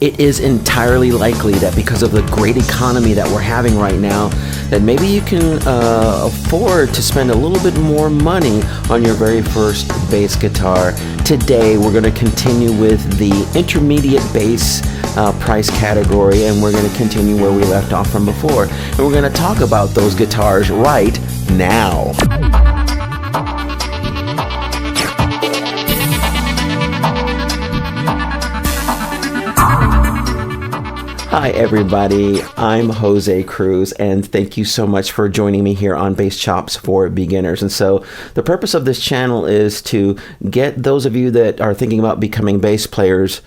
it is entirely likely that because of the great economy that we're having right now, that maybe you can afford to spend a little bit more money on your very first bass guitar. Today, we're going to continue with the intermediate bass price category, and we're going to continue where we left off from before. And we're going to talk about those guitars right now. Hi everybody, I'm Jose Cruz, and thank you so much for joining me here on Bass Chops for Beginners. And so the purpose of this channel is to get those of you that are thinking about becoming bass players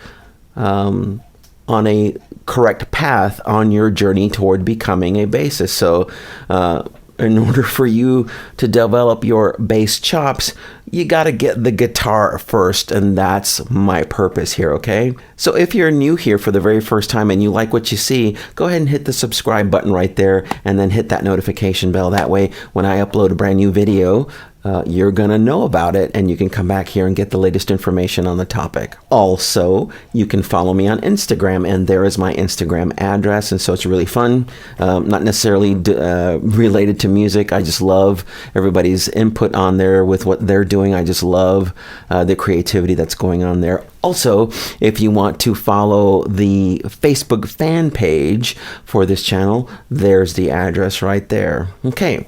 on a correct path on your journey toward becoming a bassist. So in order for you to develop your bass chops, you got to get the guitar first, and that's my purpose here, okay? So if you're new here for the very first time and you like what you see, go ahead and hit the subscribe button right there and then hit that notification bell. That way, when I upload a brand new video, you're gonna know about it, and you can come back here and get the latest information on the topic. Also, you can follow me on Instagram, and there is my Instagram address, and so it's really fun. Not necessarily related to music. I just love everybody's input on there with what they're doing. I just love the creativity that's going on there. Also, if you want to follow the Facebook fan page for this channel, there's the address right there. Okay,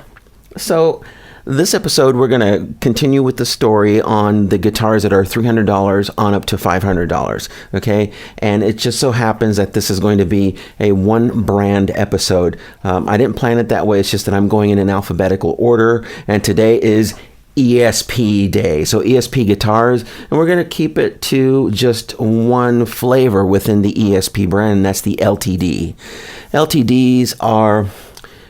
so this episode, we're going to continue with the story on the guitars that are $300 on up to $500, okay? And it just so happens that this is going to be a one brand episode. I didn't plan it that way. It's just that I'm going in an alphabetical order, and today is ESP day. So ESP guitars, and we're going to keep it to just one flavor within the ESP brand, and that's the LTD. LTDs are...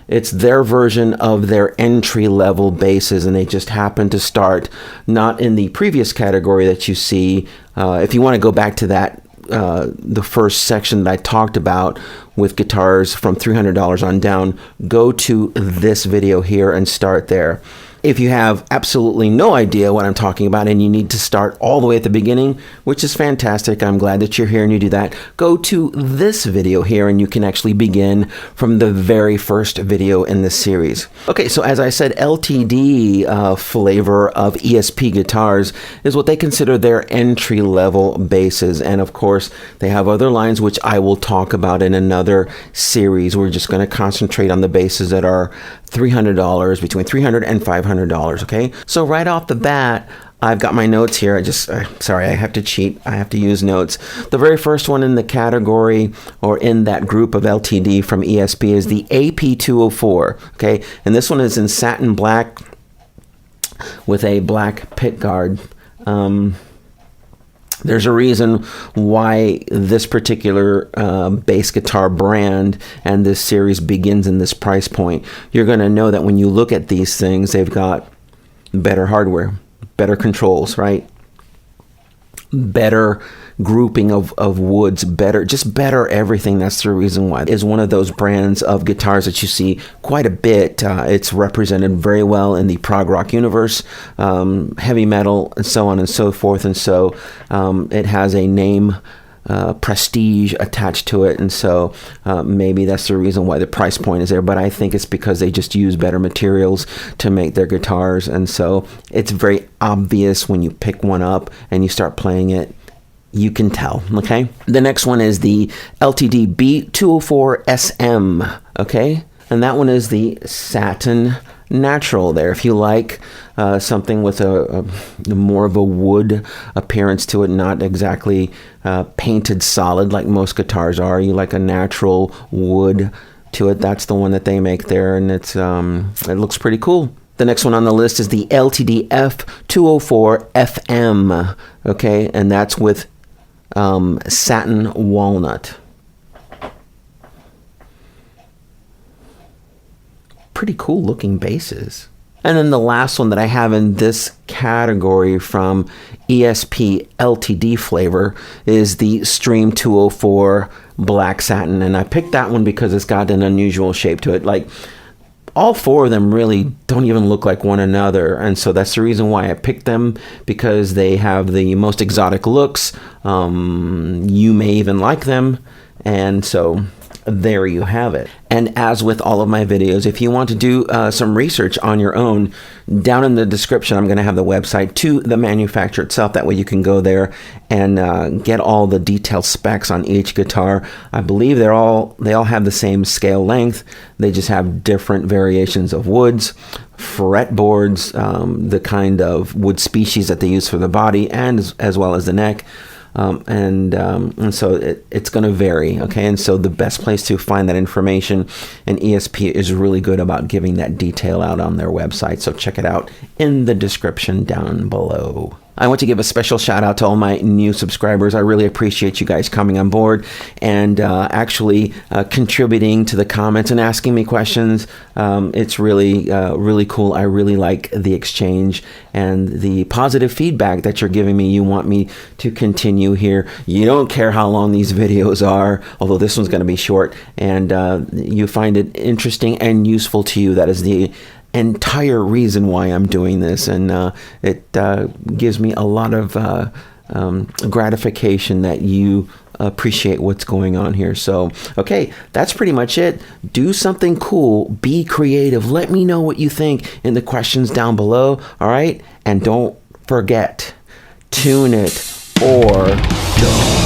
it's their version of their entry-level basses, and they just happen to start not in the previous category that you see. If you want to go back to that, the first section that I talked about with guitars from $300 on down, go to this video here and start there. If you have absolutely no idea what I'm talking about and you need to start all the way at the beginning, which is fantastic, I'm glad that you're here and you do that, go to this video here and you can actually begin from the very first video in this series. Okay, so as I said, LTD flavor of ESP guitars is what they consider their entry-level basses. And of course, they have other lines which I will talk about in another series. We're just going to concentrate on the basses that are $300, between $300 and $500, okay? So right off the bat, I've got my notes here. Sorry, I have to cheat. I have to use notes. The very first one in the category, or in that group of LTD from ESP, is the AP204, okay? And this one is in satin black with a black pick guard. There's a reason why this particular bass guitar brand and this series begins in this price point. You're going to know that when you look at these things, they've got better hardware, better controls, right? Better grouping of woods, just better everything. That's the reason why. It is one of those brands of guitars that you see quite a bit. It's represented very well in the prog rock universe, heavy metal, and so on and so forth. And so it has a name prestige attached to it, and so maybe that's the reason why the price point is there. But I think it's because they just use better materials to make their guitars, and so it's very obvious when you pick one up and you start playing it. You can tell, okay? The next one is the LTD B204 SM, okay? And that one is the satin natural there. If you like something with a more of a wood appearance to it, not exactly painted solid like most guitars are, you like a natural wood to it, that's the one that they make there, and it looks pretty cool. The next one on the list is the LTD F204 FM, okay? And that's with satin walnut. Pretty cool looking basses. And then the last one that I have in this category from ESP LTD flavor is the Stream 204 black satin. And I picked that one because it's got an unusual shape to it. Like, all four of them really don't even look like one another, and so that's the reason why I picked them, because they have the most exotic looks. You may even like them, and so there you have it. And as with all of my videos, if you want to do some research on your own, down in the description I'm going to have the website to the manufacturer itself. That way you can go there and get all the detailed specs on each guitar. I believe they all have the same scale length. They just have different variations of woods, fretboards, the kind of wood species that they use for the body, and as well as the neck. And so it's going to vary, okay? And so the best place to find that information, and ESP is really good about giving that detail out on their website. So check it out in the description down below. I want to give a special shout out to all my new subscribers. I really appreciate you guys coming on board and actually contributing to the comments and asking me questions. It's really, really cool. I really like the exchange and the positive feedback that you're giving me. You want me to continue here. You don't care how long these videos are, although this one's going to be short, and you find it interesting and useful to you. That is the entire reason why I'm doing this, and it gives me a lot of gratification that you appreciate what's going on here. So okay, that's pretty much it. Do something cool, be creative, let me know what you think in the questions down below. All right, and don't forget, tune it or don't.